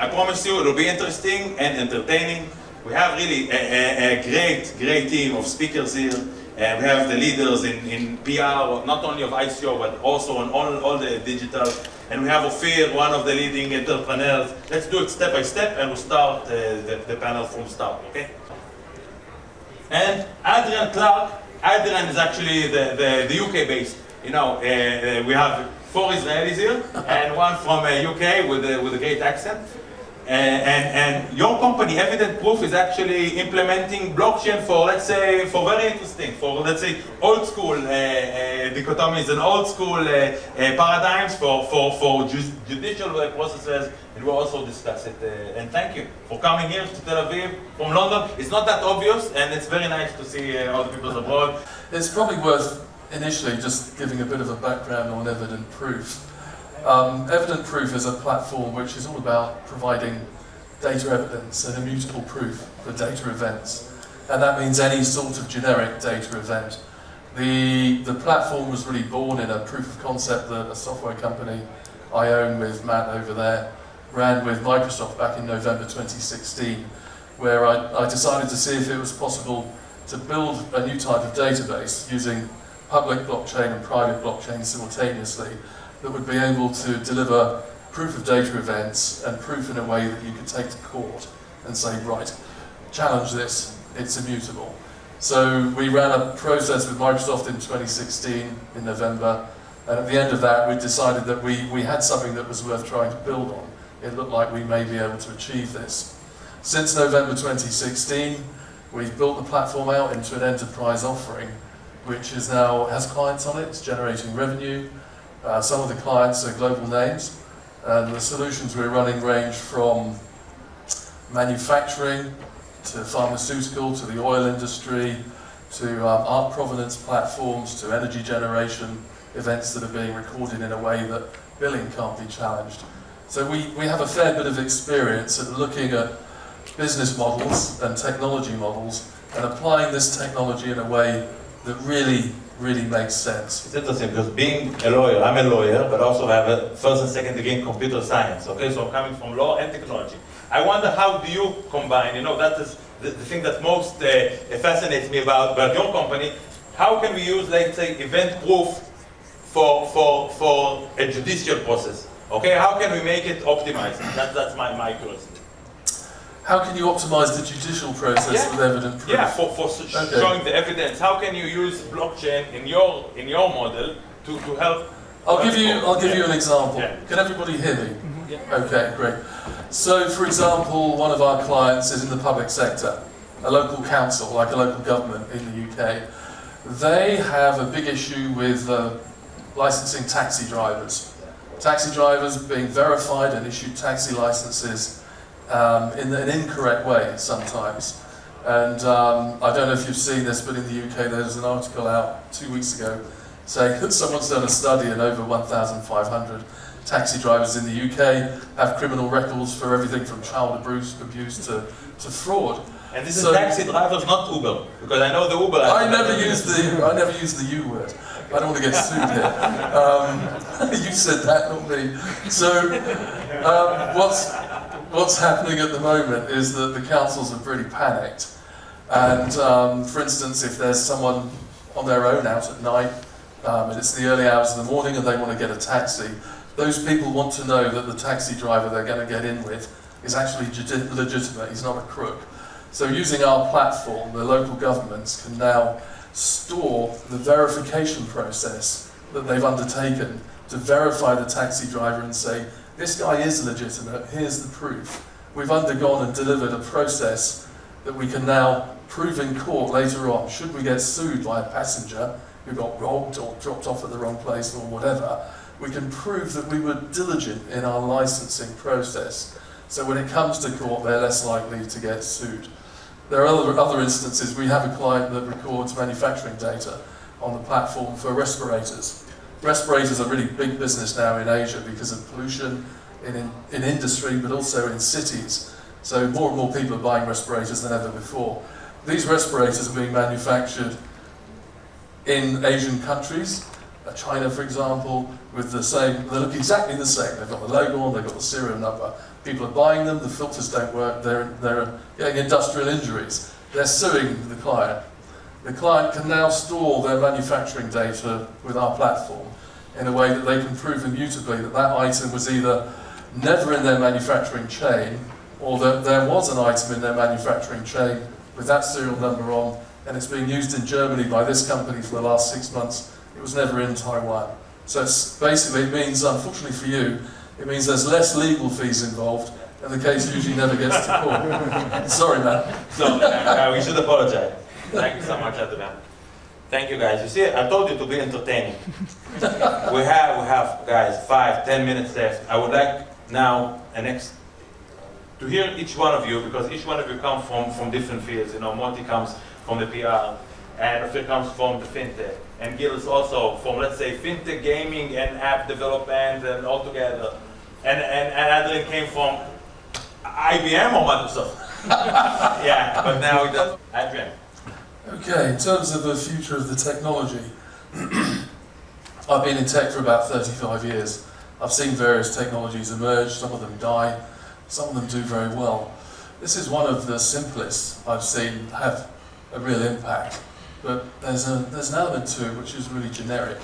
I promise you it'll be interesting and entertaining. We have really a great team of speakers here. We have the leaders in PR, not only of ICO, but also on all the digital. And we have Ophir, one of the leading entrepreneurs. Let's do it step by step, and we'll start the panel from start, okay? And Adrian Clarke. Adrian is actually the UK-based. You know, we have 4 Israelis here, and one from UK with a great accent. And your company, Evident Proof, is actually implementing blockchain for, let's say, for very interesting, for, let's say, old school dichotomies and old school paradigms for judicial processes, and we'll also discuss it. And thank you for coming here to Tel Aviv from London. It's not that obvious, and it's very nice to see all the people abroad. It's probably worth initially just giving a bit of a background on Evident Proof. Evident Proof is a platform which is all about providing data evidence and immutable proof for data events. And that means any sort of generic data event. The platform was really born in a proof of concept that a software company I own with Matt over there ran with Microsoft back in November 2016, where I decided to see if it was possible to build a new type of database using public blockchain and private blockchain simultaneously that would be able to deliver proof of data events and proof in a way that you could take to court and say, right, challenge this, it's immutable. So we ran a process with Microsoft in 2016 in November, and at the end of that we decided that we had something that was worth trying to build on. It looked like we may be able to achieve this. Since November 2016, we've built the platform out into an enterprise offering, which is now has clients on it, it's generating revenue. Some of the clients are global names, and the solutions we're running range from manufacturing to pharmaceutical to the oil industry to art provenance platforms to energy generation events that are being recorded in a way that billing can't be challenged. So we have a fair bit of experience at looking at business models and technology models and applying this technology in a way that really makes sense. It's interesting because being a lawyer, I'm a lawyer, but also have a first and second degree in computer science. Okay, so I'm coming from law and technology. I wonder how do you combine, you know, that is the thing that most fascinates me about your company. How can we use, let's say, event proof for a judicial process? Okay, how can we make it optimized? That's my curiosity. How can you optimize the judicial process with Evident Proof? Yeah, for showing the evidence. How can you use blockchain in your model to help? I'll give you an example. Yeah. Can everybody hear me? Mm-hmm. Yeah. Okay, great. So, for example, one of our clients is in the public sector, a local council, like a local government in the UK. They have a big issue with licensing taxi drivers. Taxi drivers being verified and issued taxi licenses in an incorrect way sometimes. And I don't know if you've seen this, but in the UK there's an article out 2 weeks ago saying that someone's done a study and over 1,500 taxi drivers in the UK have criminal records for everything from child abuse to fraud. And this is taxi drivers, not Uber, because I know the Uber. I never use the U word. I don't want to get sued here. You said that, not me. So what's happening at the moment is that the councils have really panicked. And for instance, if there's someone on their own out at night, and it's the early hours of the morning and they want to get a taxi, those people want to know that the taxi driver they're going to get in with is actually legitimate, he's not a crook. So using our platform, the local governments can now store the verification process that they've undertaken to verify the taxi driver and say, this guy is legitimate, here's the proof. We've undergone and delivered a process that we can now prove in court later on. Should we get sued by a passenger who got robbed or dropped off at the wrong place or whatever, we can prove that we were diligent in our licensing process. So when it comes to court, they're less likely to get sued. There are other instances. We have a client that records manufacturing data on the platform for respirators. Respirators are really big business now in Asia because of pollution in industry, but also in cities. So more and more people are buying respirators than ever before. These respirators are being manufactured in Asian countries, China, for example, with the same, they look exactly the same. They've got the logo on, they've got the serial number. People are buying them, the filters don't work, they're getting industrial injuries. They're suing the client. The client can now store their manufacturing data with our platform in a way that they can prove immutably that that item was either never in their manufacturing chain or that there was an item in their manufacturing chain with that serial number on and it's being used in Germany by this company for the last 6 months. It was never in Taiwan. So it's basically, it means, unfortunately for you, it means there's less legal fees involved and the case usually never gets to court. Sorry, man. So, we should apologize. Thank you so much, Adrian. Thank you, guys. You see, I told you to be entertaining. we have, guys, 5-10 minutes left. I would like now, to hear each one of you, because each one of you come from different fields. You know, Monty comes from the PR, and Phil comes from the fintech, and Gil is also from, let's say, fintech, gaming, and app development, and all together. And Adrian came from IBM or Microsoft? Yeah, but now he does. Adrian. Okay, in terms of the future of the technology, I've been in tech for about 35 years. I've seen various technologies emerge, some of them die, some of them do very well. This is one of the simplest I've seen have a real impact, but there's an element to it which is really generic.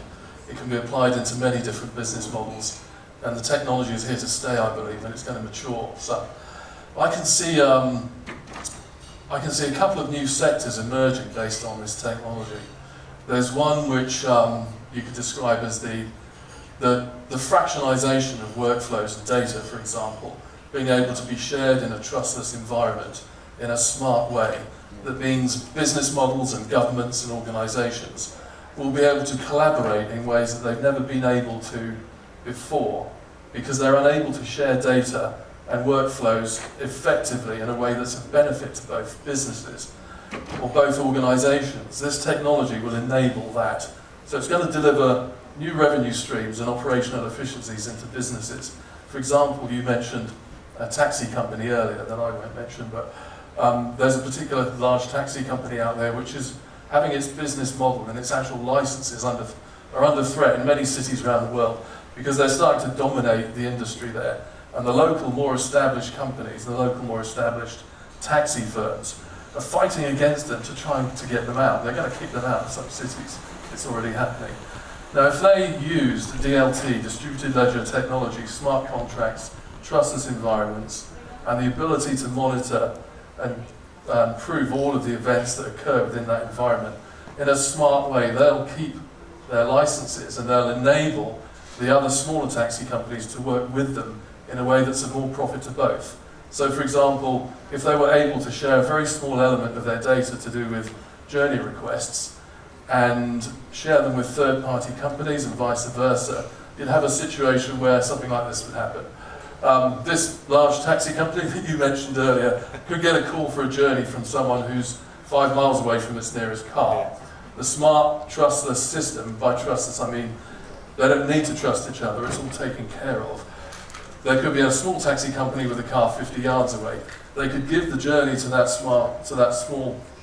It can be applied into many different business models, and the technology is here to stay, I believe, and it's going to mature. So I can see a couple of new sectors emerging based on this technology. There's one which you could describe as the fractionalization of workflows and data, for example, being able to be shared in a trustless environment in a smart way. That means business models and governments and organizations will be able to collaborate in ways that they've never been able to before, because they're unable to share data and workflows effectively in a way that's a benefit to both businesses or both organizations. This technology will enable that. So it's going to deliver new revenue streams and operational efficiencies into businesses. For example, you mentioned a taxi company earlier that I won't mention, but there's a particular large taxi company out there which is having its business model and its actual licenses are under threat in many cities around the world because they're starting to dominate the industry there. And the local, more established companies, the local, more established taxi firms are fighting against them to try to get them out. They're going to kick them out in some cities. It's already happening. Now, if they used DLT, distributed ledger technology, smart contracts, trustless environments, and the ability to monitor and prove all of the events that occur within that environment in a smart way, they'll keep their licenses and they'll enable the other smaller taxi companies to work with them in a way that's of more profit to both. So, for example, if they were able to share a very small element of their data to do with journey requests and share them with third-party companies and vice versa, you'd have a situation where something like this would happen. This large taxi company that you mentioned earlier could get a call for a journey from someone who's 5 miles away from its nearest car. The smart, trustless system, by trustless I mean they don't need to trust each other, it's all taken care of. There could be a small taxi company with a car 50 yards away. They could give the journey to that small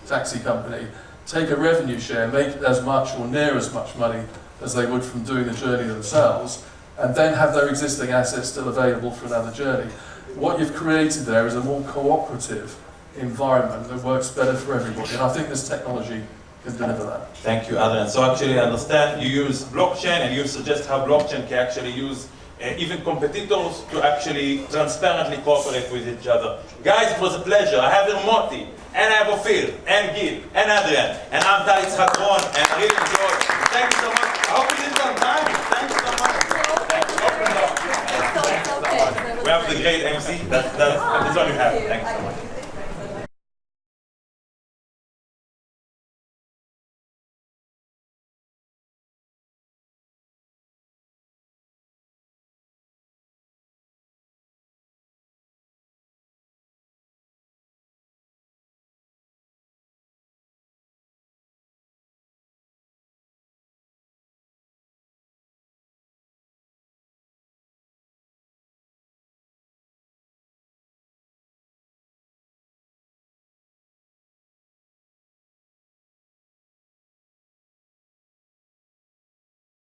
taxi company, take a revenue share, make as much or near as much money as they would from doing the journey themselves, and then have their existing assets still available for another journey. What you've created there is a more cooperative environment that works better for everybody, and I think this technology can deliver that. Thank you, Adrian. So actually, I understand you use blockchain, and you suggest how blockchain can actually use even competitors to actually transparently cooperate with each other. Guys, it was a pleasure. I have here Moti, and I have Ophir, and Gil, and Adrian, and I'm Tal Yitzchak, and I really enjoyed. Thank you so much. I hope we did it on time. Thanks so much. We have the great MC. That's all you have. Thanks so much.